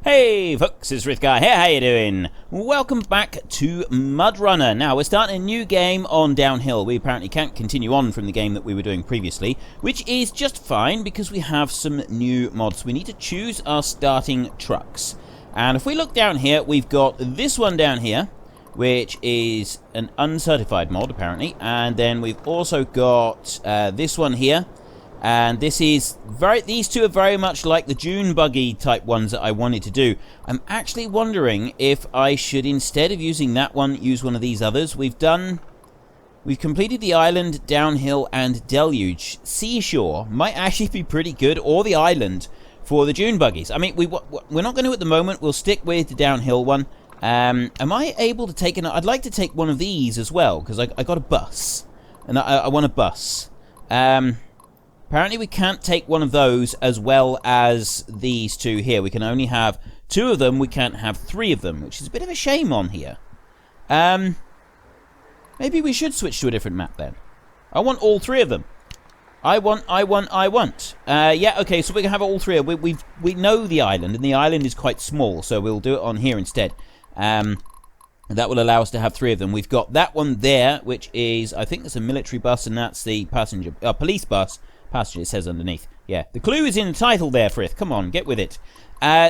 Hey folks, it's Rithgar here, how you doing? Welcome back to Mudrunner. Now, we're starting a new game on downhill. We apparently can't continue on from the game that we were doing previously, which is just fine because we have some new mods. We need to choose our starting trucks. And if we look down here, we've got this one down here, which is an uncertified mod apparently. And then we've also got this one here. And this is these two are very much like the Dune buggy type ones that I wanted to do. I'm actually wondering if I should, instead of using that one, use one of these others. We've completed the island, downhill, and deluge. Seashore might actually be pretty good, or the island for the Dune buggies. I mean, we're not going to at the moment. We'll stick with the downhill one. Am I able to take I'd like to take one of these as well, because I got a bus, and I want a bus. Apparently we can't take one of those as well as these two here. We can only have two of them. We can't have three of them, which is a bit of a shame on here. Maybe we should switch to a different map then. I want all three of them. I want. Yeah, okay, so we can have all three. We know the island, and the island is quite small, so we'll do it on here instead. That will allow us to have three of them. We've got that one there, which is, I think it's a military bus, and that's the police bus. Passenger, it says underneath. Yeah, the clue is in the title there, Frith. Come on, get with it.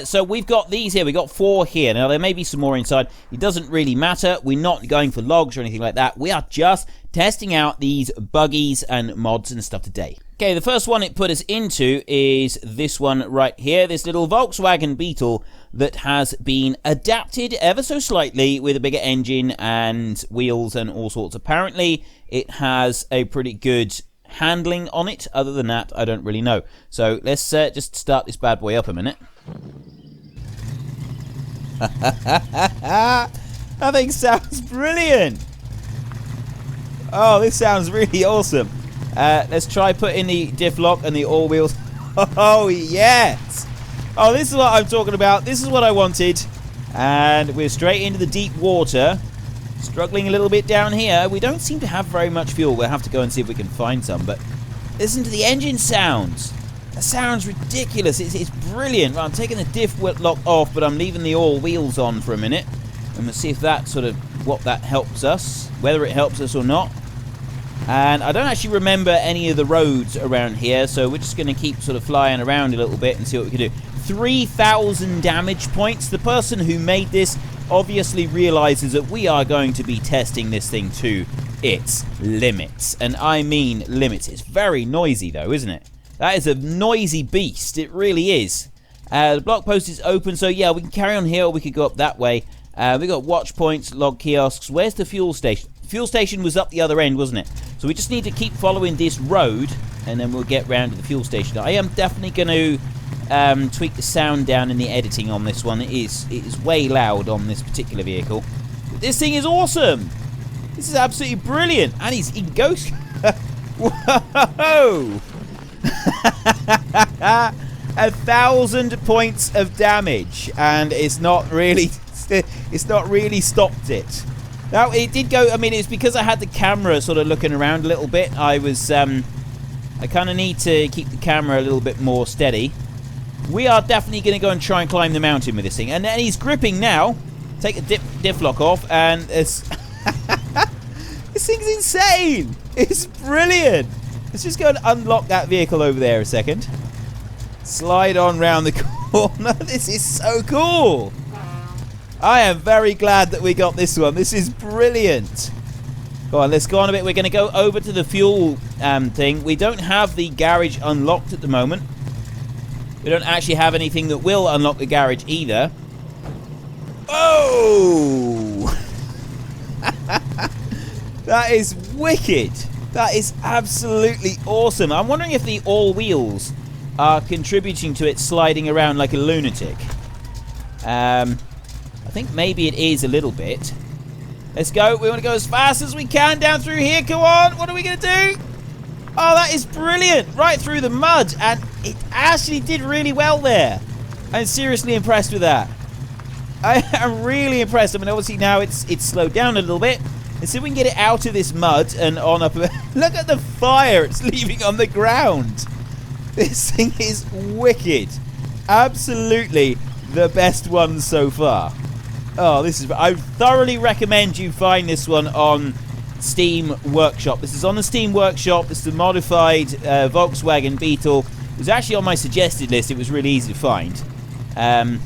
So we've got these here. We've got four here. Now, there may be some more inside. It doesn't really matter. We're not going for logs or anything like that. We are just testing out these buggies and mods and stuff today. Okay, the first one it put us into is this one right here. This little Volkswagen Beetle that has been adapted ever so slightly with a bigger engine and wheels and all sorts. Apparently, it has a pretty good handling on it. Other than that, I don't really know. So let's just start this bad boy up a minute. That thing sounds brilliant. Oh, this sounds really awesome. Let's try putting the diff lock and the all wheels. Oh yes. Oh, this is what I'm talking about. This is what I wanted. And we're straight into the deep water. Struggling a little bit down here. We don't seem to have very much fuel. We'll have to go and see if we can find some. But listen to the engine sounds. That sounds ridiculous. It's brilliant. Right, I'm taking the diff lock off, but I'm leaving the all wheels on for a minute. And we'll see if that that helps us. Whether it helps us or not. And I don't actually remember any of the roads around here. So we're just going to keep sort of flying around a little bit and see what we can do. 3,000 damage points. The person who made this obviously realizes that we are going to be testing this thing to its limits. And I mean limits. It's very noisy though, isn't it? That is a noisy beast. It really is. The block post is open, so yeah, we can carry on here or we could go up that way. We got watch points, log kiosks. Where's the fuel station? Fuel station was up the other end, wasn't it? So we just need to keep following this road and then we'll get round to the fuel station. I am definitely going to tweak the sound down in the editing on this one. It is way loud on this particular vehicle. But this thing is awesome. This is absolutely brilliant. And he goes. Whoa! 1,000 points of damage, and it's not really stopped it. Now it did go. I mean, it's because I had the camera sort of looking around a little bit. I kind of need to keep the camera a little bit more steady. We are definitely going to go and try and climb the mountain with this thing. And then he's gripping now. Take the diff lock off. And it's this thing's insane. It's brilliant. Let's just go and unlock that vehicle over there a second. Slide on round the corner. This is so cool. I am very glad that we got this one. This is brilliant. Go on, let's go on a bit. We're going to go over to the fuel thing. We don't have the garage unlocked at the moment. We don't actually have anything that will unlock the garage either. Oh! That is wicked. That is absolutely awesome. I'm wondering if the all wheels are contributing to it sliding around like a lunatic. I think maybe it is a little bit. Let's go. We want to go as fast as we can down through here. Come on. What are we going to do? Oh, that is brilliant. Right through the mud. And it actually did really well there. I'm seriously impressed with that. I am really impressed. I mean, obviously now it's slowed down a little bit. Let's see if we can get it out of this mud and on up. Look at the fire it's leaving on the ground. This thing is wicked. Absolutely the best one so far. Oh, this is... I thoroughly recommend you find this one on Steam Workshop. This is on the Steam Workshop. This is a modified Volkswagen Beetle. It was actually on my suggested list. It was really easy to find. I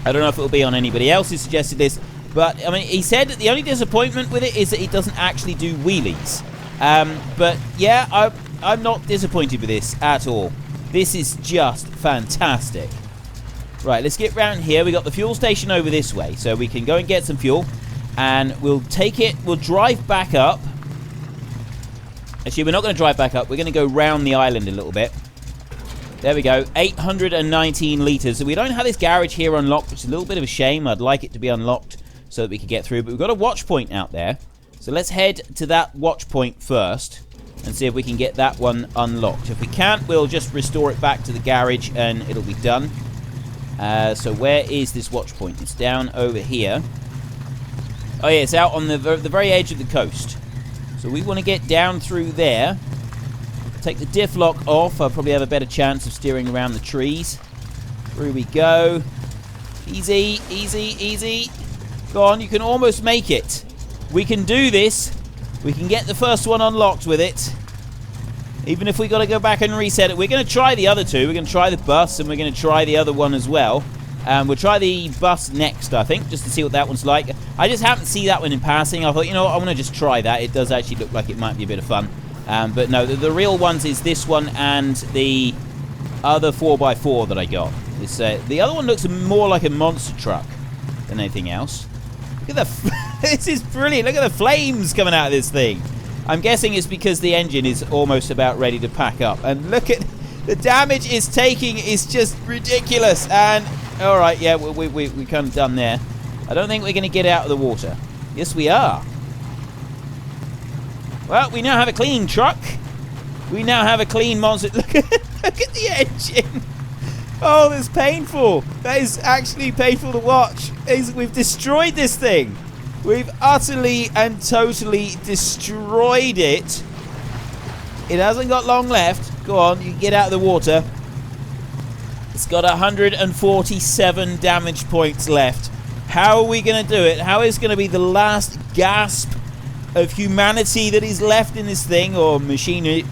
don't know if it'll be on anybody else's suggested list, but I mean, he said that the only disappointment with it is that it doesn't actually do wheelies. But yeah, I'm not disappointed with this at all. This is just fantastic. Right, let's get round here. We got the fuel station over this way, so we can go and get some fuel, and we'll take it. We'll drive back up. Actually, we're not going to drive back up. We're going to go round the island a little bit. There we go, 819 litres. So we don't have this garage here unlocked, which is a little bit of a shame. I'd like it to be unlocked so that we can get through. But we've got a watch point out there. So let's head to that watch point first and see if we can get that one unlocked. If we can't, we'll just restore it back to the garage and it'll be done. So where is this watch point? It's down over here. Oh yeah, it's out on the very edge of the coast. So we want to get down through there. Take the diff lock off. I'll probably have a better chance of steering around the trees. Through we go. Easy, easy, easy. Go on, you can almost make it. We can do this. We can get the first one unlocked with it. Even if we got to go back and reset it. We're going to try the other two. We're going to try the bus and we're going to try the other one as well. We'll try the bus next, I think, just to see what that one's like. I just happened to see that one in passing. I thought, you know what, I want to just try that. It does actually look like it might be a bit of fun. But no, the real ones is this one and the other 4x4 that I got. It's, the other one looks more like a monster truck than anything else. Look at the... This is brilliant. Look at the flames coming out of this thing. I'm guessing it's because the engine is almost about ready to pack up. And look at... The damage it's taking is just ridiculous. And, alright, yeah, we kind of done there. I don't think we're going to get out of the water. Yes, we are. Well, we now have a clean truck. We now have a clean monster. Look at the engine. Oh, that's painful. That is actually painful to watch. We've destroyed this thing. We've utterly and totally destroyed it. It hasn't got long left. Go on, you can get out of the water. It's got 147 damage points left. How are we going to do it? How is going to be the last gasp of humanity that is left in this thing, or machinery,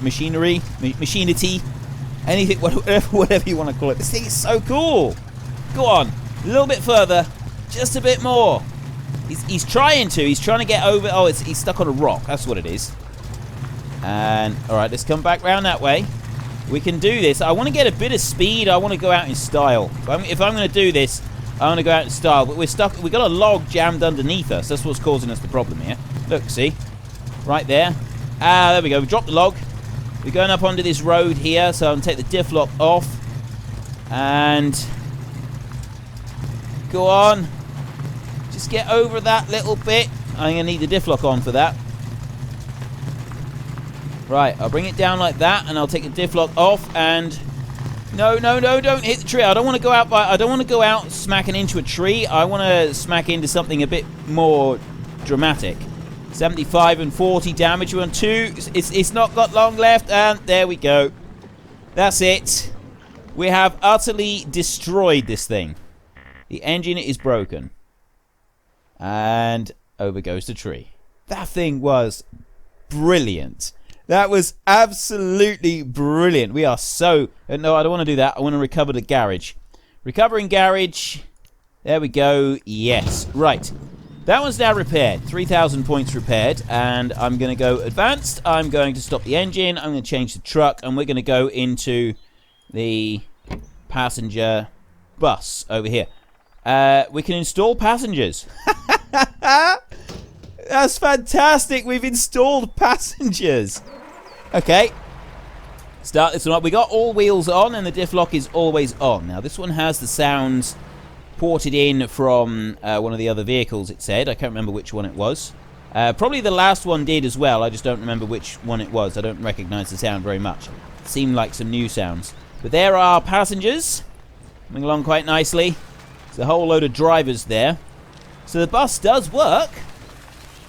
anything, whatever you want to call it. This thing is so cool. Go on, a little bit further, just a bit more. He's trying to get over. Oh, he's stuck on a rock. That's what it is. And all right, let's come back round that way. We can do this. I want to get a bit of speed. I want to go out in style. If I'm going to do this, I want to go out in style. But we're stuck. We've got a log jammed underneath us. That's what's causing us the problem here. Look, see? Right there. Ah, there we go. We dropped the log. We're going up onto this road here, so I'm going to take the diff lock off. And... go on. Just get over that little bit. I'm going to need the diff lock on for that. Right, I'll bring it down like that, and I'll take the diff lock off, and... No, don't hit the tree. I don't want to go out smacking into a tree. I want to smack into something a bit more dramatic. 75 and 40 damage on two. It's not got long left, and there we go. That's it. We have utterly destroyed this thing. The engine is broken. And over goes the tree. That thing was brilliant. That was absolutely brilliant. We are so... No, I don't want to do that. I want to recover the garage. Recovering garage. There we go. Yes. Right. That one's now repaired. 3,000 points repaired. And I'm going to go advanced. I'm going to stop the engine. I'm going to change the truck. And we're going to go into the passenger bus over here. We can install passengers. That's fantastic. We've installed passengers. Okay. Start this one up. We got all wheels on and the diff lock is always on. Now this one has the sounds ported in from one of the other vehicles, it said. I can't remember which one it was. Probably the last one did as well. I just don't remember which one it was. I don't recognize the sound very much. It seemed like some new sounds. But there are passengers. Coming along quite nicely. There's a whole load of drivers there. So the bus does work.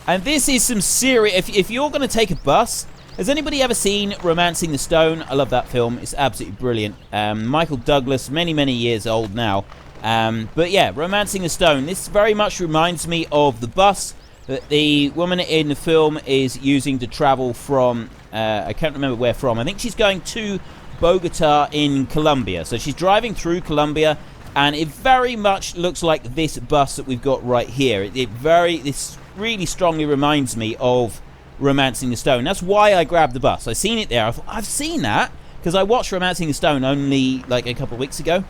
And this is some serious... If you're going to take a bus... Has anybody ever seen Romancing the Stone? I love that film. It's absolutely brilliant. Michael Douglas, many, many years old now. But yeah, Romancing the Stone. This very much reminds me of the bus that the woman in the film is using to travel from, I can't remember where from. I think she's going to Bogota in Colombia. So she's driving through Colombia, and it very much looks like this bus that we've got right here. This really strongly reminds me of Romancing the Stone. That's why I grabbed the bus. I seen it there. I thought, I've seen that, because I watched Romancing the Stone only like a couple of weeks ago,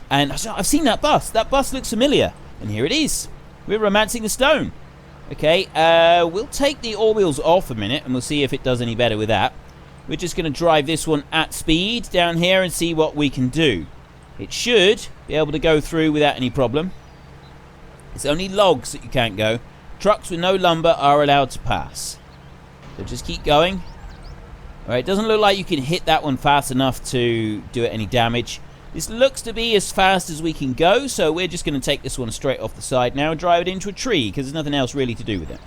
and I thought, I've seen that bus. That bus looks familiar, and here it is. We're Romancing the Stone. Okay, we'll take the all-wheels off a minute, and we'll see if it does any better with that. We're just going to drive this one at speed down here and see what we can do. It should be able to go through without any problem. It's only logs that you can't go. Trucks with no lumber are allowed to pass. So just keep going. Alright, it doesn't look like you can hit that one fast enough to do it any damage. This looks to be as fast as we can go, so we're just going to take this one straight off the side now and drive it into a tree, because there's nothing else really to do with it.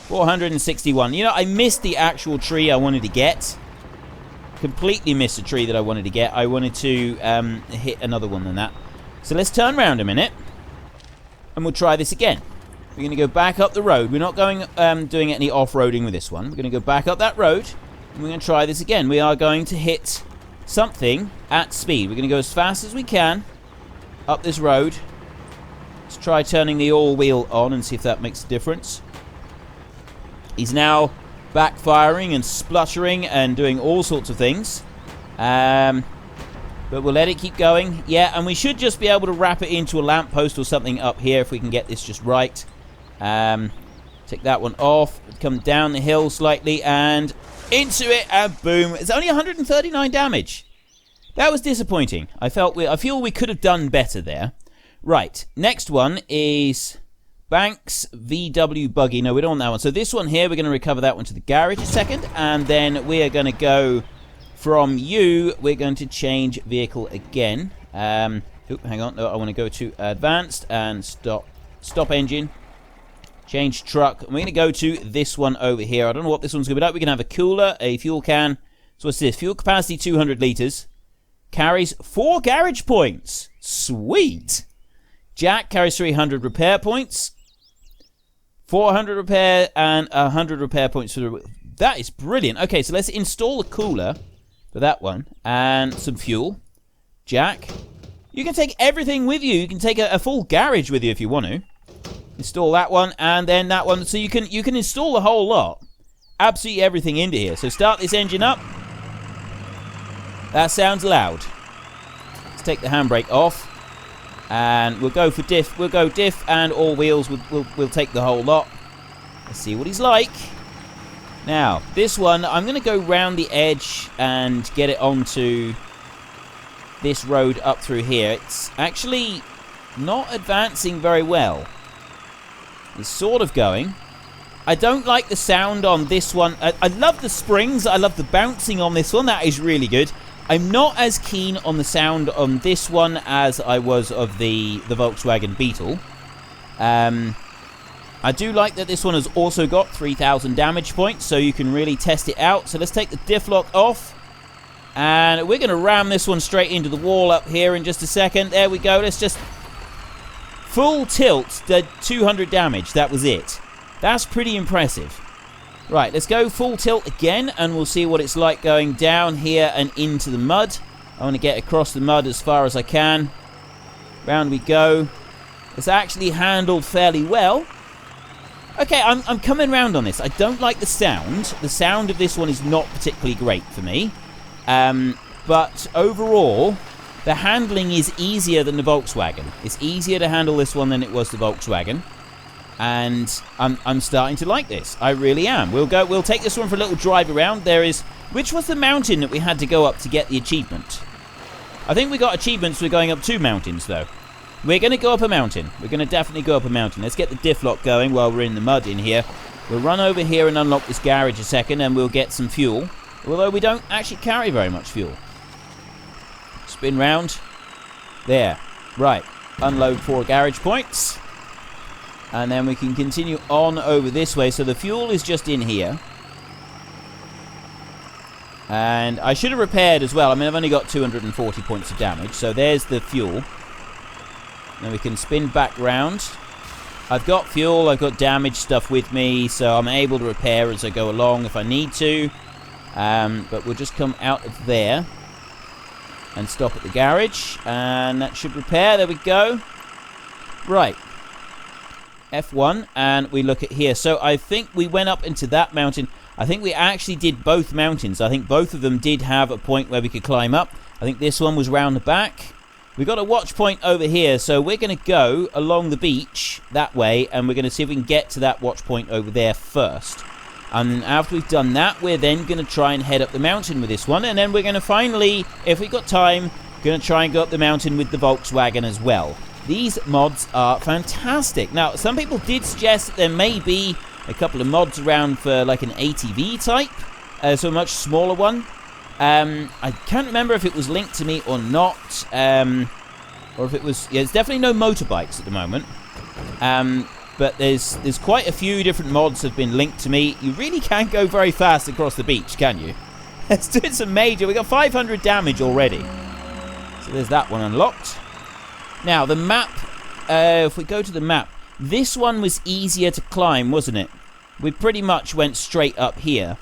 461. You know, I missed the actual tree I wanted to get. Completely missed the tree that I wanted to get. I wanted to hit another one than that. So let's turn around a minute, and we'll try this again. We're going to go back up the road. We're not going doing any off-roading with this one. We're going to go back up that road, and we're going to try this again. We are going to hit something at speed. We're going to go as fast as we can up this road. Let's try turning the all-wheel on and see if that makes a difference. He's now backfiring and spluttering and doing all sorts of things. But we'll let it keep going. Yeah, and we should just be able to wrap it into a lamppost or something up here if we can get this just right. Take that one off. Come down the hill slightly and into it, and boom. It's only 139 damage. That was disappointing. I feel we could have done better there. Right, next one is Banks VW Buggy. No, we don't want that one. So this one here, we're going to recover that one to the garage a second, and then we are going to go from you. We're going to change vehicle again. Hang on. No, I want to go to advanced and stop engine. Change truck. And we're going to go to this one over here. I don't know what this one's going to be like. We can have a cooler, a fuel can. So what's this? Fuel capacity 200 litres. Carries 4 garage points. Sweet. Jack carries 300 repair points. 400 repair and 100 repair points. That is brilliant. Okay, so let's install a cooler for that one. And some fuel. Jack. You can take everything with you. You can take a full garage with you if you want to. Install that one, and then that one. So you can install the whole lot. Absolutely everything into here. So start this engine up. That sounds loud. Let's take the handbrake off. And we'll go for diff. We'll go diff and all wheels. We'll take the whole lot. Let's see what he's like. Now, this one, I'm going to go round the edge and get it onto this road up through here. It's actually not advancing very well. It's sort of going. I don't like the sound on this one. I love the springs. I love the bouncing on this one. That is really good. I'm not as keen on the sound on this one as I was of the Volkswagen Beetle. I do like that this one has also got 3,000 damage points, so you can really test it out. So let's take the diff lock off. And we're going to ram this one straight into the wall up here in just a second. There we go. Let's just... Full tilt did 200 damage. That was it. That's pretty impressive. Right, let's go full tilt again, and we'll see what it's like going down here and into the mud. I want to get across the mud as far as I can. Round we go. It's actually handled fairly well. Okay, I'm coming round on this. I don't like the sound. The sound of this one is not particularly great for me. But overall, the handling is easier than the Volkswagen. It's easier to handle this one than it was the Volkswagen. And I'm starting to like this. I really am. We'll take this one for a little drive around. Which was the mountain that we had to go up to get the achievement? I think we got achievements for going up 2 mountains, though. We're going to go up a mountain. We're going to definitely go up a mountain. Let's get the diff lock going while we're in the mud in here. We'll run over here and unlock this garage a second, and we'll get some fuel. Although we don't actually carry very much fuel. Spin round. There. Right. Unload 4 garage points. And then we can continue on over this way. So the fuel is just in here. And I should have repaired as well. I mean, I've only got 240 points of damage. So there's the fuel. Now we can spin back round. I've got fuel, I've got damage stuff with me, so I'm able to repair as I go along if I need to. But we'll just come out of there and stop at the garage. And that should repair. There we go. Right. F1, and we look at here. So I think we went up into that mountain. I think we actually did both mountains. I think both of them did have a point where we could climb up. I think this one was round the back. We've got a watch point over here, so we're going to go along the beach that way, and we're going to see if we can get to that watch point over there first. And then after we've done that, we're then going to try and head up the mountain with this one, and then we're going to finally, if we've got time, going to try and go up the mountain with the Volkswagen as well. These mods are fantastic. Now, some people did suggest that there may be a couple of mods around for like an ATV type, so a much smaller one. I can't remember if it was linked to me or not, or if it was... Yeah, there's definitely no motorbikes at the moment, but there's quite a few different mods have been linked to me. You really can't go very fast across the beach, can you? Let's do some major... We got 500 damage already, so there's that one unlocked. Now, the map, if we go to the map, this one was easier to climb, wasn't it? We pretty much went straight up here.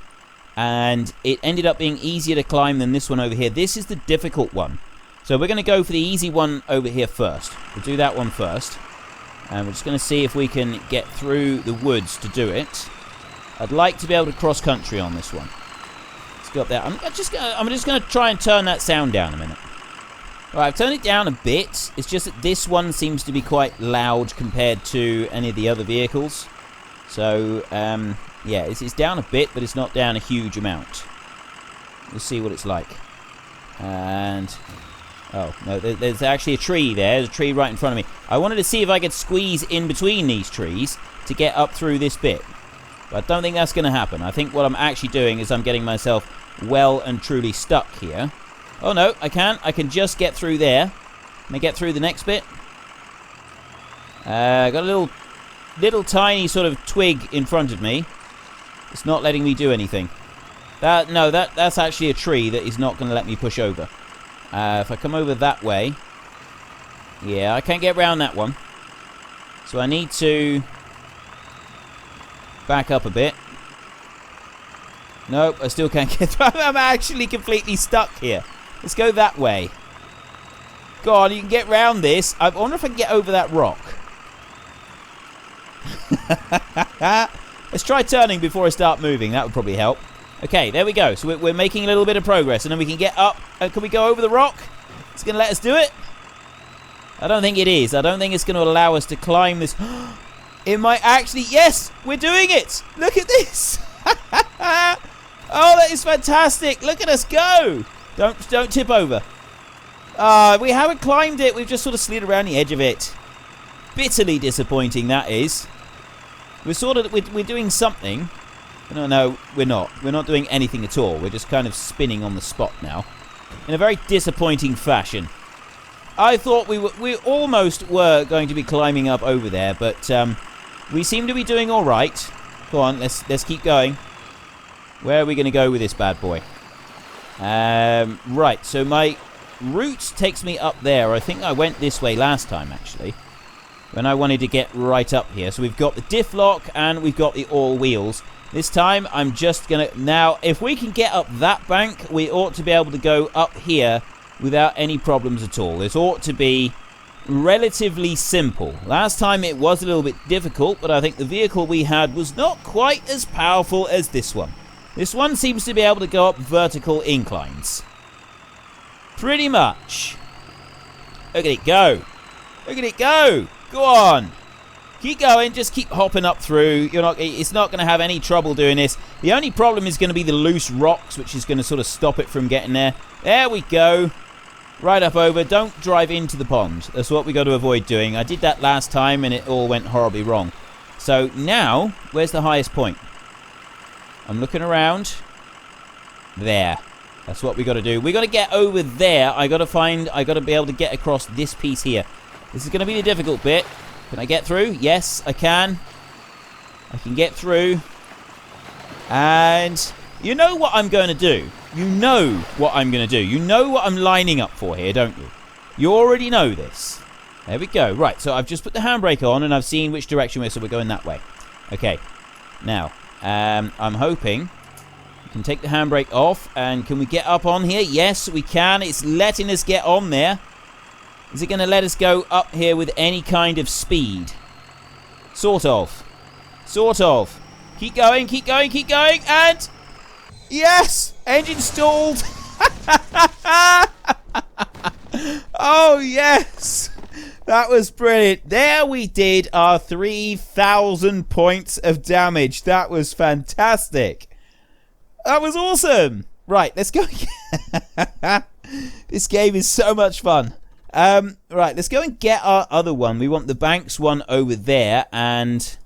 And it ended up being easier to climb than this one over here. This is the difficult one. So we're going to go for the easy one over here first. We'll do that one first. And we're just going to see if we can get through the woods to do it. I'd like to be able to cross country on this one. Let's go up there. I'm just going to try and turn that sound down a minute. All right, I've turned it down a bit. It's just that this one seems to be quite loud compared to any of the other vehicles. So, yeah, it's down a bit, but it's not down a huge amount. We'll see what it's like. And... oh, no, there's actually a tree there. There's a tree right in front of me. I wanted to see if I could squeeze in between these trees to get up through this bit. But I don't think that's going to happen. I think what I'm actually doing is I'm getting myself well and truly stuck here. Oh, no, I can. I can just get through there. Can I get through the next bit? Got a little tiny sort of twig in front of me. It's not letting me do anything. That's actually a tree that is not going to let me push over. If I come over that way... yeah, I can't get around that one. So I need to... back up a bit. Nope, I still can't get through. I'm actually completely stuck here. Let's go that way. Go on, you can get round this. I wonder if I can get over that rock. Let's try turning before I start moving. That would probably help. Okay, there we go. So we're making a little bit of progress. And then we can get up. Can we go over the rock? It's going to let us do it? I don't think it is. I don't think it's going to allow us to climb this. It might actually... yes! We're doing it! Look at this! Oh, that is fantastic! Look at us go! Don't tip over. We haven't climbed it. We've just sort of slid around the edge of it. Bitterly disappointing, that is. We're doing something. No, we're not. We're not doing anything at all. We're just kind of spinning on the spot now. In a very disappointing fashion. I thought we almost were going to be climbing up over there, but we seem to be doing all right. Go on, let's keep going. Where are we going to go with this bad boy? Right, so my route takes me up there. I think I went this way last time, actually, when I wanted to get right up here. So we've got the diff lock and we've got the all wheels. This time, I'm just going to... now, if we can get up that bank, we ought to be able to go up here without any problems at all. This ought to be relatively simple. Last time it was a little bit difficult, but I think the vehicle we had was not quite as powerful as this one. This one seems to be able to go up vertical inclines. Pretty much. Look at it go. Look at it go. Go on. Keep going. Just keep hopping up through. It's not going to have any trouble doing this. The only problem is going to be the loose rocks, which is going to sort of stop it from getting there. There we go. Right up over. Don't drive into the pond. That's what we got to avoid doing. I did that last time and it all went horribly wrong. So now, where's the highest point? I'm looking around. There. That's what we got to do. We got to get over there. I got to be able to get across this piece here. This is going to be the difficult bit. Can I get through? Yes, I can. I can get through. And you know what I'm going to do? You know what I'm going to do. You know what I'm lining up for here, don't you? You already know this. There we go. Right, so I've just put the handbrake on, and I've seen which direction we're, so we're going that way. Okay. Now, I'm hoping we can take the handbrake off, and can we get up on here? Yes, we can. It's letting us get on there. Is it going to let us go up here with any kind of speed? Sort of. Sort of. Keep going, keep going, keep going, and... Yes! Engine stalled! Oh, yes! That was brilliant. There we did our 3,000 points of damage. That was fantastic. That was awesome. Right, let's go again. This game is so much fun. Right, let's go and get our other one. We want the Banks one over there, and...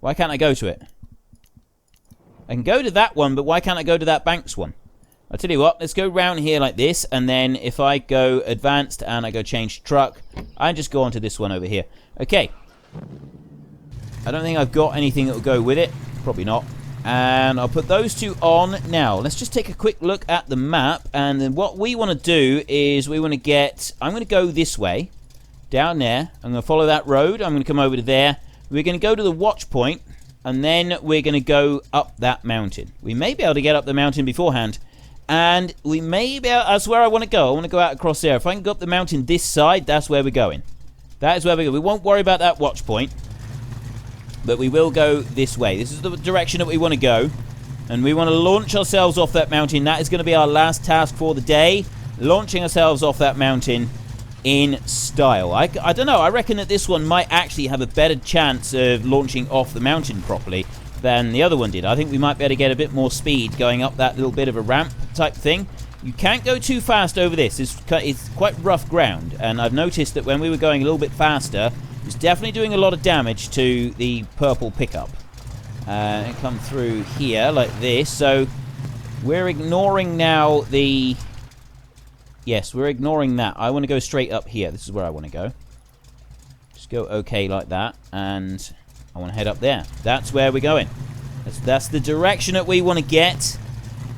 Why can't I go to it? I can go to that one, but why can't I go to that Banks one? I'll tell you what, let's go round here like this, and then if I go advanced and I go change truck, I just go on to this one over here. Okay. I don't think I've got anything that will go with it. Probably not. And I'll put those two on now. Let's just take a quick look at the map, and then what we want to do is we want to get... I'm going to go this way, down there. I'm going to follow that road. I'm going to come over to there. We're going to go to the watch point, and then we're going to go up that mountain. We may be able to get up the mountain beforehand, and we may be able... That's where I want to go. I want to go out across there. If I can go up the mountain this side, that's where we're going. That is where we go. We won't worry about that watch point, but we will go this way. This is the direction that we want to go, and we want to launch ourselves off that mountain. That is going to be our last task for the day, launching ourselves off that mountain in style. I don't know. I reckon that this one might actually have a better chance of launching off the mountain properly than the other one did. I think we might be able to get a bit more speed going up that little bit of a ramp type thing. You can't go too fast over this. It's quite rough ground, and I've noticed that when we were going a little bit faster, it was definitely doing a lot of damage to the purple pickup. And come through here like this. So we're ignoring now the... Yes, we're ignoring that. I want to go straight up here. This is where I want to go. Just go okay like that. And I want to head up there. That's where we're going. That's the direction that we want to get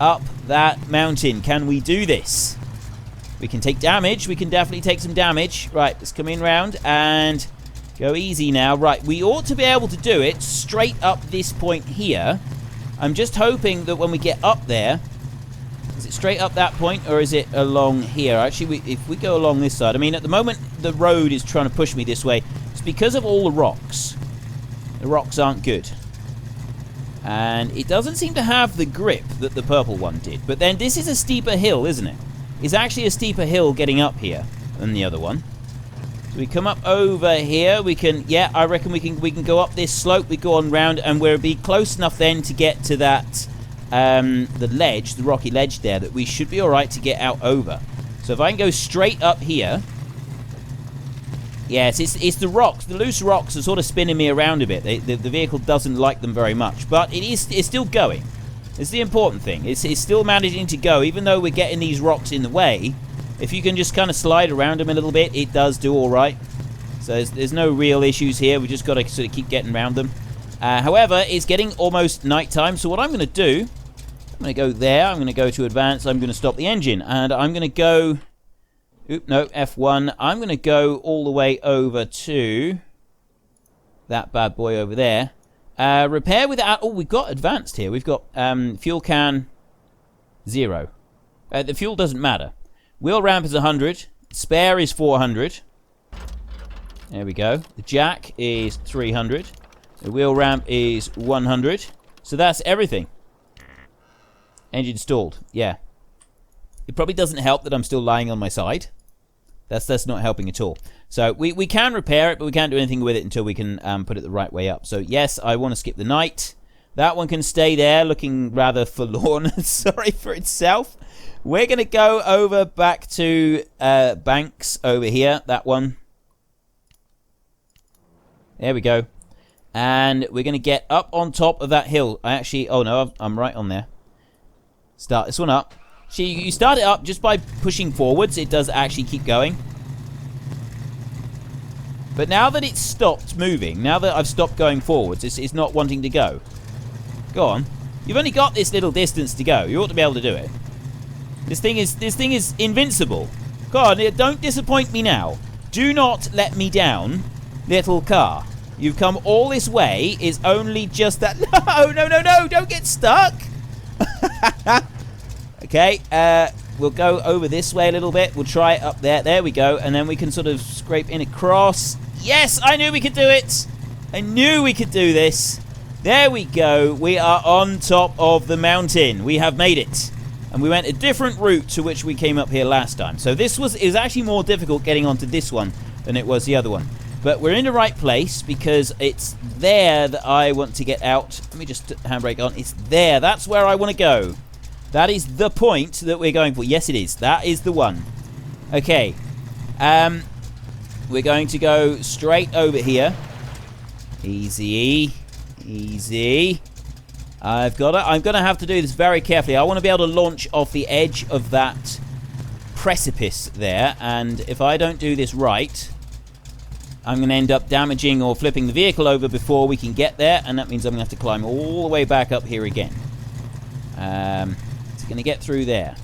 up that mountain. Can we do this? We can take damage. We can definitely take some damage. Right, let's come in round and go easy now. Right, we ought to be able to do it straight up this point here. I'm just hoping that when we get up there... Is it straight up that point, or is it along here? Actually, if we go along this side... I mean, at the moment, the road is trying to push me this way. It's because of all the rocks. The rocks aren't good. And it doesn't seem to have the grip that the purple one did. But then this is a steeper hill, isn't it? It's actually a steeper hill getting up here than the other one. So we come up over here. We can... Yeah, I reckon we can go up this slope. We go on round, and we'll be close enough then to get to that... the ledge, the rocky ledge there, that we should be alright to get out over. So if I can go straight up here... Yes, it's the rocks. The loose rocks are sort of spinning me around a bit. The vehicle doesn't like them very much. But it's still going. It's the important thing. It's still managing to go, even though we're getting these rocks in the way. If you can just kind of slide around them a little bit, it does do alright. So there's no real issues here. We just got to sort of keep getting around them. However, it's getting almost nighttime. So what I'm going to do... I'm going to go there. I'm going to go to advance. I'm going to stop the engine. And I'm going to go... Oop, no, F1. I'm going to go all the way over to that bad boy over there. Repair without... Oh, we've got advanced here. We've got fuel can 0. The fuel doesn't matter. Wheel ramp is 100. Spare is 400. There we go. The jack is 300. The wheel ramp is 100. So that's everything. Engine stalled. Yeah. It probably doesn't help that I'm still lying on my side. That's not helping at all. So we can repair it, but we can't do anything with it until we can put it the right way up. So yes, I want to skip the night. That one can stay there, looking rather forlorn. Sorry for itself. We're going to go over back to Banks over here. That one. There we go. And we're going to get up on top of that hill. Oh no, I'm right on there. Start this one up. See, you start it up just by pushing forwards. It does actually keep going. But now that it's stopped moving, now that I've stopped going forwards, it's not wanting to go. Go on. You've only got this little distance to go. You ought to be able to do it. This thing is invincible. God, don't disappoint me now. Do not let me down, little car. You've come all this way. Is only just that. No! Don't get stuck. Okay. We'll go over this way a little bit. We'll try it up there. There we go. And then we can sort of scrape in across. Yes, I knew we could do it. I knew we could do this. There we go. We are on top of the mountain. We have made it. And we went a different route to which we came up here last time. So it was actually more difficult getting onto this one than it was the other one. But we're in the right place because it's there that I want to get out. Let me just handbrake on. It's there. That's where I want to go. That is the point that we're going for. Yes, it is. That is the one. Okay. We're going to go straight over here. Easy. Easy. I'm going to have to do this very carefully. I want to be able to launch off the edge of that precipice there. And if I don't do this right, I'm going to end up damaging or flipping the vehicle over before we can get there. And that means I'm going to have to climb all the way back up here again. It's going to get through there.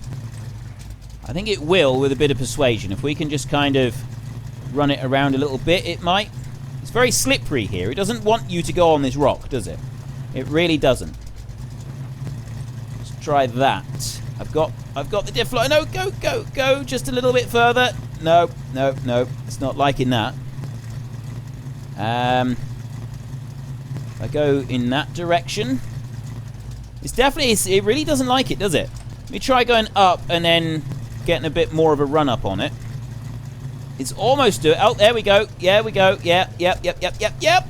I think it will with a bit of persuasion. If we can just kind of run it around a little bit, it might. It's very slippery here. It doesn't want you to go on this rock, does it? It really doesn't. Let's try that. I've got the diff fly. No, go. Just a little bit further. No. It's not liking that. I go in that direction. It really doesn't like it, does it? Let me try going up and then getting a bit more of a run up on it. It's almost do it. Oh, there we go. Yeah, we go. Yeah, yep.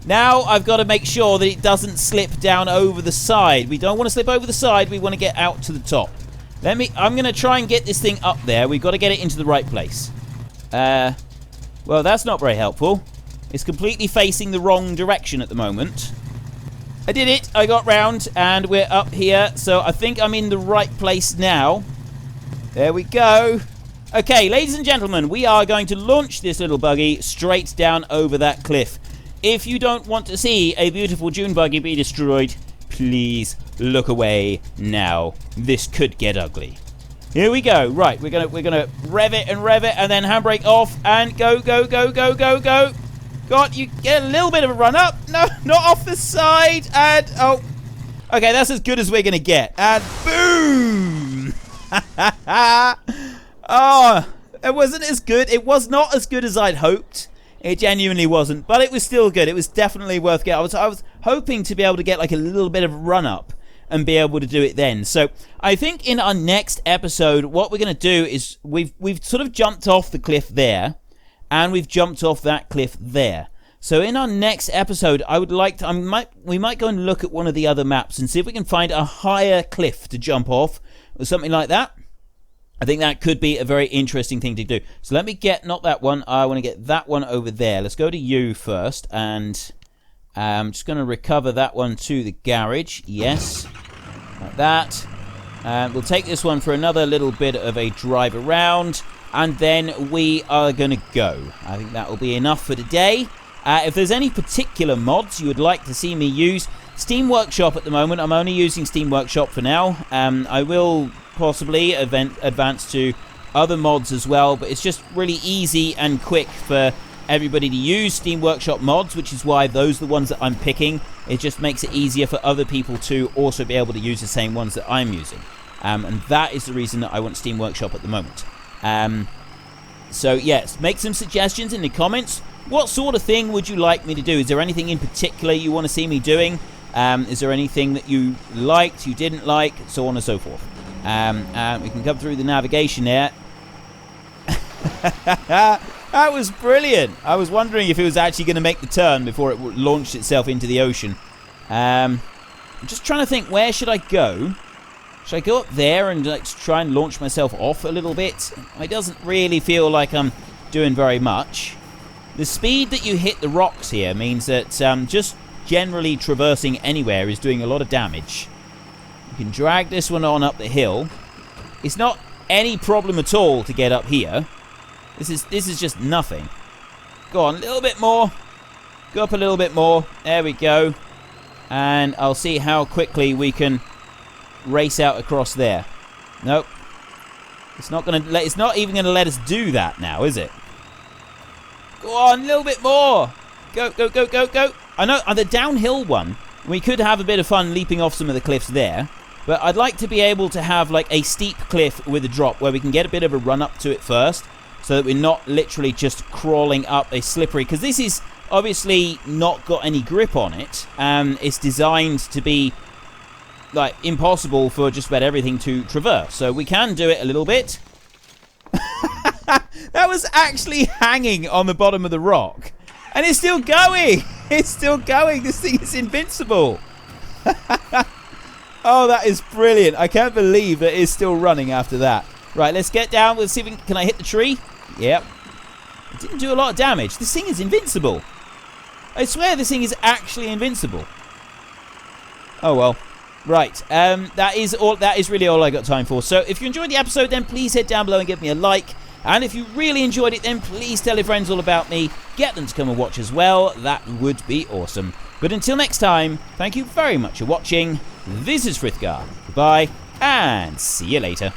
Now I've got to make sure that it doesn't slip down over the side. We don't want to slip over the side. We want to get out to the top. I'm going to try and get this thing up there. We've got to get it into the right place. Well, that's not very helpful. It's completely facing the wrong direction at the moment. I did it. I got round and we're up here. So I think I'm in the right place now. There we go. Okay, ladies and gentlemen, we are going to launch this little buggy straight down over that cliff. If you don't want to see a beautiful Dune buggy be destroyed, please look away now. This could get ugly. Here we go. Right, we're gonna rev it, and then handbrake off, and go. God, you get a little bit of a run up. No, not off the side. And oh, okay, that's as good as we're gonna get. And boom! Oh, it wasn't as good. It was not as good as I'd hoped. It genuinely wasn't, but it was still good. It was definitely worth getting. I was hoping to be able to get like a little bit of a run up and be able to do it then. So I think in our next episode, what we're going to do is we've sort of jumped off the cliff there, and we've jumped off that cliff there. So in our next episode, I would like to, we might go and look at one of the other maps and see if we can find a higher cliff to jump off or something like that. I think that could be a very interesting thing to do. So let me get, not that one, I want to get that one over there. Let's go to you first, and I'm just going to recover that one to the garage. Yes, like that. We'll take this one for another little bit of a drive around, and then we are going to go. I think that will be enough for today. If there's any particular mods you would like to see me use, Steam Workshop at the moment, I'm only using Steam Workshop for now. I will possibly advance to other mods as well, but it's just really easy and quick for everybody to use Steam Workshop mods, which is why those are the ones that I'm picking. It just makes it easier for other people to also be able to use the same ones that I'm using, and that is the reason that I want Steam Workshop at the moment. So yes, make some suggestions in the comments. What sort of thing would you like me to do? Is there anything in particular you want to see me doing? Is there anything that you liked, you didn't like, so on and so forth? We can come through the navigation there. That was brilliant. I was wondering if it was actually going to make the turn before it launched itself into the ocean. I'm just trying to think, where should I go? Should I go up there and like try and launch myself off a little bit? It doesn't really feel like I'm doing very much. The speed that you hit the rocks here means that just generally traversing anywhere is doing a lot of damage. You can drag this one on up the hill. It's not any problem at all to get up here. This is just nothing. Go on, a little bit more. Go up a little bit more. There we go. And I'll see how quickly we can race out across there. Nope. It's not even gonna let us do that now, is it? Go on, a little bit more. Go, go, go, go, go. I know on the downhill one, we could have a bit of fun leaping off some of the cliffs there. But I'd like to be able to have like a steep cliff with a drop where we can get a bit of a run up to it first, so that we're not literally just crawling up a slippery, because this is obviously not got any grip on it. It's designed to be like impossible for just about everything to traverse. So we can do it a little bit. That was actually hanging on the bottom of the rock. And it's still going. It's still going. This thing is invincible. Oh, that is brilliant. I can't believe that it's still running after that. Right, let's get down. Let's see if we can I hit the tree? Yep. It didn't do a lot of damage. This thing is invincible. I swear this thing is actually invincible. Oh, well. Right, that is really all I got time for. So if you enjoyed the episode, then please head down below and give me a like. And if you really enjoyed it, then please tell your friends all about me. Get them to come and watch as well. That would be awesome. But until next time, thank you very much for watching. This is Frithgar. Goodbye, and see you later.